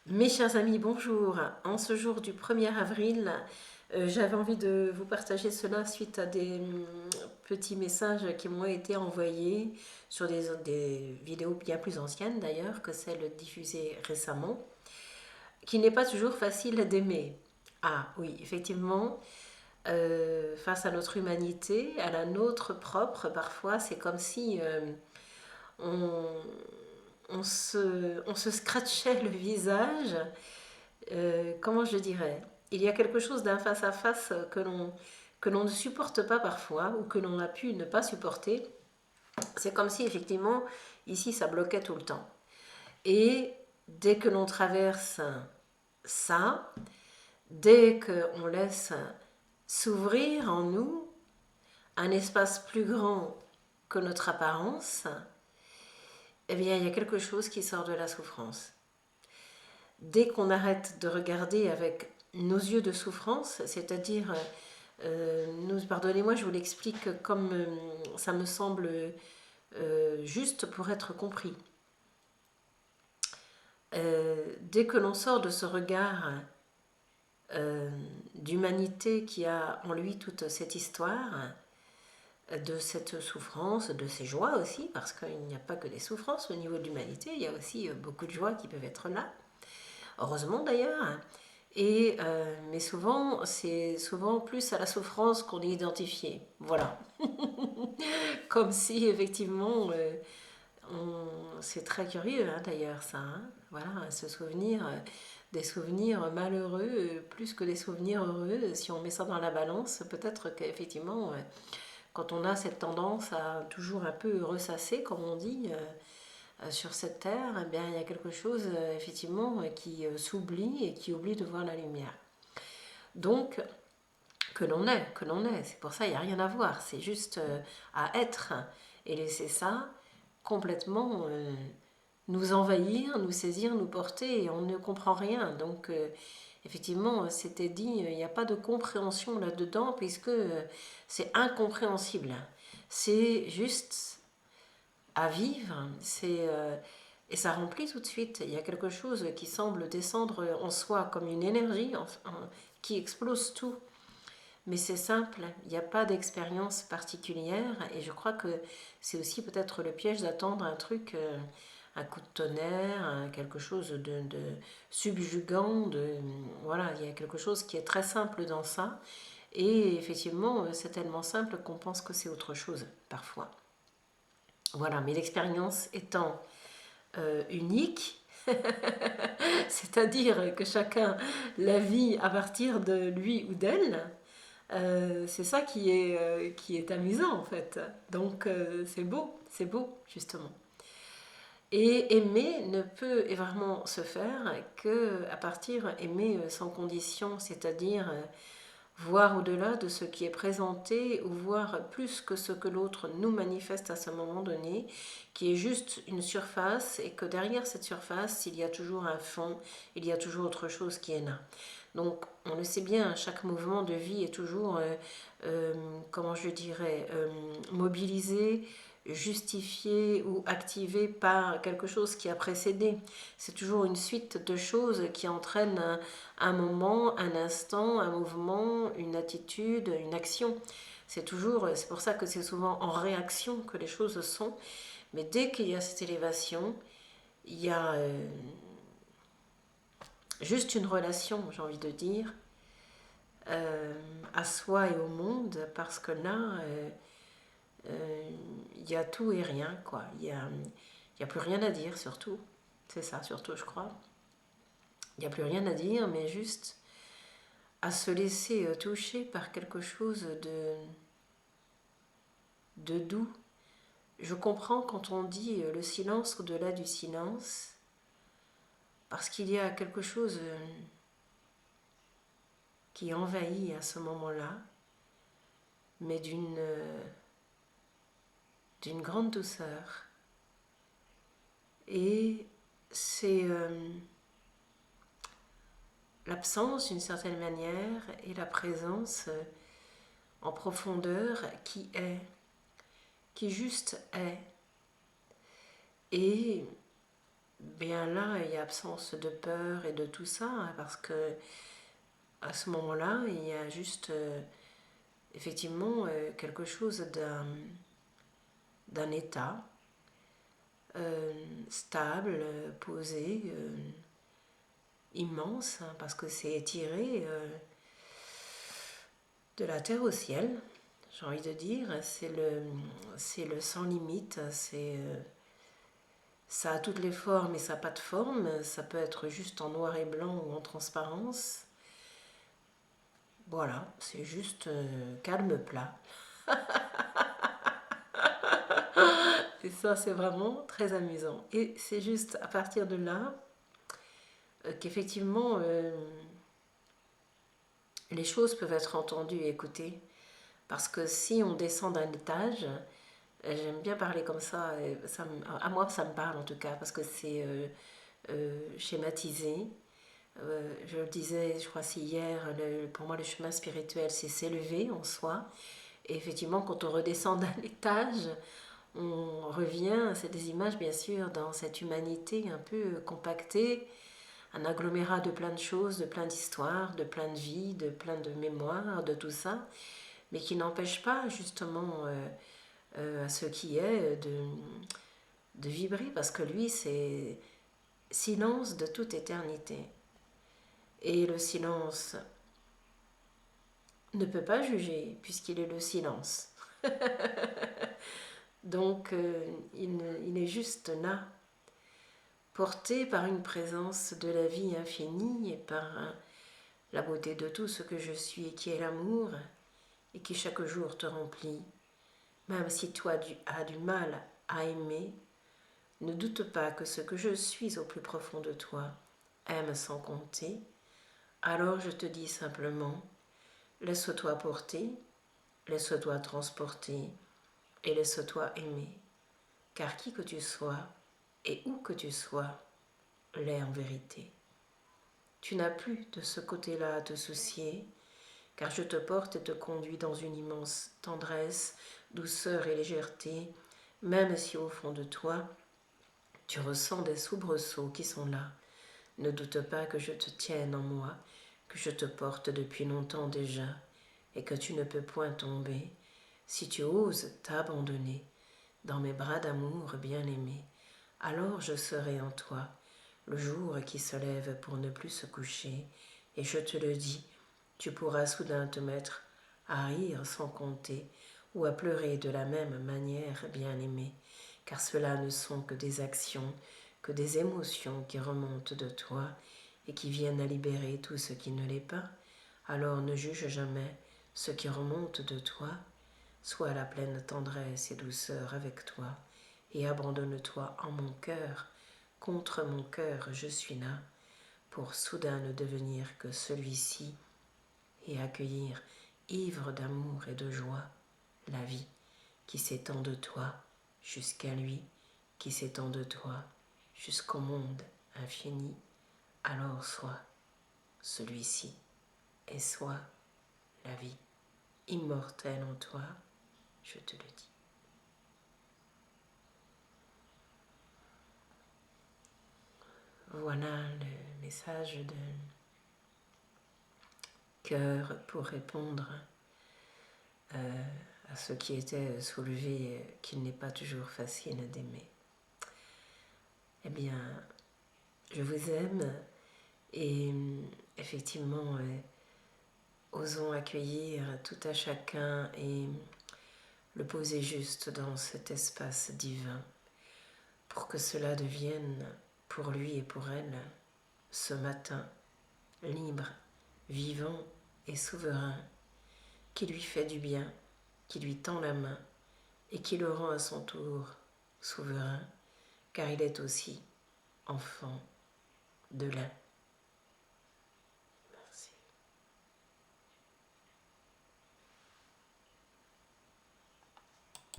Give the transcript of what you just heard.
Mes chers amis, bonjour. En ce jour du 1er avril, j'avais envie de vous partager cela suite à des petits messages qui m'ont été envoyés sur des vidéos bien plus anciennes d'ailleurs que celles diffusées récemment, qui n'est pas toujours facile d'aimer. Ah oui, effectivement, face à notre humanité, à la nôtre propre, parfois c'est comme si on, on se scratchait le visage. Comment je dirais, il y a quelque chose d'un face-à-face que l'on ne supporte pas parfois ou que l'on a pu ne pas supporter. C'est comme si effectivement ici ça bloquait tout le temps. Et dès que l'on traverse ça, dès qu'on laisse s'ouvrir en nous un espace plus grand que notre apparence, eh bien il y a quelque chose qui sort de la souffrance. Dès qu'on arrête de regarder avec nos yeux de souffrance, c'est-à-dire, pardonnez-moi, je vous l'explique comme ça me semble juste pour être compris. Dès que l'on sort de ce regard d'humanité qui a en lui toute cette histoire, de cette souffrance, de ces joies aussi, parce qu'il n'y a pas que des souffrances au niveau de l'humanité, il y a aussi beaucoup de joies qui peuvent être là, heureusement d'ailleurs. Mais souvent, c'est souvent plus à la souffrance qu'on est identifié. Voilà. Comme si, effectivement, c'est très curieux d'ailleurs ça. Voilà, se souvenir des souvenirs malheureux plus que des souvenirs heureux. Si on met ça dans la balance, peut-être qu'effectivement, quand on a cette tendance à toujours un peu ressasser, comme on dit, sur cette terre, eh bien, il y a quelque chose effectivement qui s'oublie et qui oublie de voir la lumière. Donc, que l'on est, c'est pour ça il n'y a rien à voir, c'est juste à être et laisser ça complètement nous envahir, nous saisir, nous porter et on ne comprend rien. Donc, effectivement, c'était dit, il n'y a pas de compréhension là-dedans puisque c'est incompréhensible. C'est juste à vivre, et ça remplit tout de suite. Il y a quelque chose qui semble descendre en soi comme une énergie qui explose tout. Mais c'est simple, il n'y a pas d'expérience particulière et je crois que c'est aussi peut-être le piège d'attendre un truc, un coup de tonnerre, quelque chose de subjugant. Voilà, il y a quelque chose qui est très simple dans ça et effectivement c'est tellement simple qu'on pense que c'est autre chose parfois. Voilà, mais l'expérience étant unique, c'est-à-dire que chacun la vit à partir de lui ou d'elle, c'est ça qui est amusant en fait. Donc c'est beau justement. Et aimer ne peut vraiment se faire que à partir aimer sans condition, c'est-à-dire voir au-delà de ce qui est présenté ou voir plus que ce que l'autre nous manifeste à ce moment donné, qui est juste une surface et que derrière cette surface, il y a toujours un fond, il y a toujours autre chose qui est là. Donc on le sait bien, chaque mouvement de vie est toujours, comment je dirais, mobilisé, justifié ou activé par quelque chose qui a précédé. C'est toujours une suite de choses qui entraînent un moment, un instant, un mouvement, une attitude, une action. C'est pour ça que c'est souvent en réaction que les choses sont. Mais dès qu'il y a cette élévation, il y a juste une relation, j'ai envie de dire, à soi et au monde, parce que là, il y a tout et rien, quoi. Il y a plus rien à dire, surtout. C'est ça, surtout, je crois. Il n'y a plus rien à dire, mais juste à se laisser toucher par quelque chose de doux. Je comprends quand on dit le silence au-delà du silence, parce qu'il y a quelque chose qui envahit à ce moment-là, mais d'une grande douceur. Et c'est l'absence d'une certaine manière et la présence en profondeur qui juste est. Et bien là, il y a absence de peur et de tout ça, hein, parce que à ce moment-là, il y a juste effectivement quelque chose d'un état stable, posé, immense, hein, parce que c'est étiré de la terre au ciel, j'ai envie de dire. C'est le sans limite, ça a toutes les formes et ça n'a pas de forme. Ça peut être juste en noir et blanc ou en transparence. Voilà, c'est juste calme plat. Et ça, c'est vraiment très amusant. Et c'est juste à partir de là qu'effectivement, les choses peuvent être entendues et écoutées. Parce que si on descend d'un étage, j'aime bien parler comme ça, à moi ça me parle en tout cas, parce que c'est schématisé. Je le disais, je crois c'est hier, pour moi le chemin spirituel c'est s'élever en soi. Et effectivement, quand on redescend d'un étage, on revient, c'est des images bien sûr, dans cette humanité un peu compactée, un agglomérat de plein de choses, de plein d'histoires, de plein de vies, de plein de mémoires, de tout ça, mais qui n'empêche pas justement à ce qui est de vibrer, parce que lui c'est silence de toute éternité. Et le silence ne peut pas juger, puisqu'il est le silence. Donc il est juste là, porté par une présence de la vie infinie et par la beauté de tout ce que je suis, qui est l'amour, et qui chaque jour te remplit. Même si toi as du mal à aimer, ne doute pas que ce que je suis au plus profond de toi aime sans compter. Alors je te dis simplement, laisse-toi porter, laisse-toi transporter et laisse-toi aimer. Car qui que tu sois et où que tu sois, l'est en vérité. Tu n'as plus de ce côté-là à te soucier, car je te porte et te conduis dans une immense tendresse, douceur et légèreté, même si au fond de toi, tu ressens des soubresauts qui sont là. Ne doute pas que je te tienne en moi, que je te porte depuis longtemps déjà, et que tu ne peux point tomber, si tu oses t'abandonner dans mes bras d'amour bien-aimé. Alors je serai en toi, le jour qui se lève pour ne plus se coucher, et je te le dis, tu pourras soudain te mettre à rire sans compter, ou à pleurer de la même manière, bien-aimé, car cela ne sont que des actions, que des émotions qui remontent de toi et qui viennent à libérer tout ce qui ne l'est pas. Alors ne juge jamais ce qui remonte de toi, sois la pleine tendresse et douceur avec toi, et abandonne-toi en mon cœur. Contre mon cœur je suis là, pour soudain ne devenir que celui-ci, et accueillir, ivre d'amour et de joie, la vie qui s'étend de toi jusqu'à lui, qui s'étend de toi jusqu'au monde infini. Alors sois celui-ci, et sois la vie immortelle en toi, je te le dis. Voilà le message de cœur pour répondre à ce qui était soulevé, qu'il n'est pas toujours facile d'aimer. Eh bien, je vous aime et effectivement, osons accueillir tout à chacun et le poser juste dans cet espace divin pour que cela devienne pour lui et pour elle ce matin libre, vivant et souverain, qui lui fait du bien, qui lui tend la main et qui le rend à son tour souverain, car il est aussi enfant de l'un.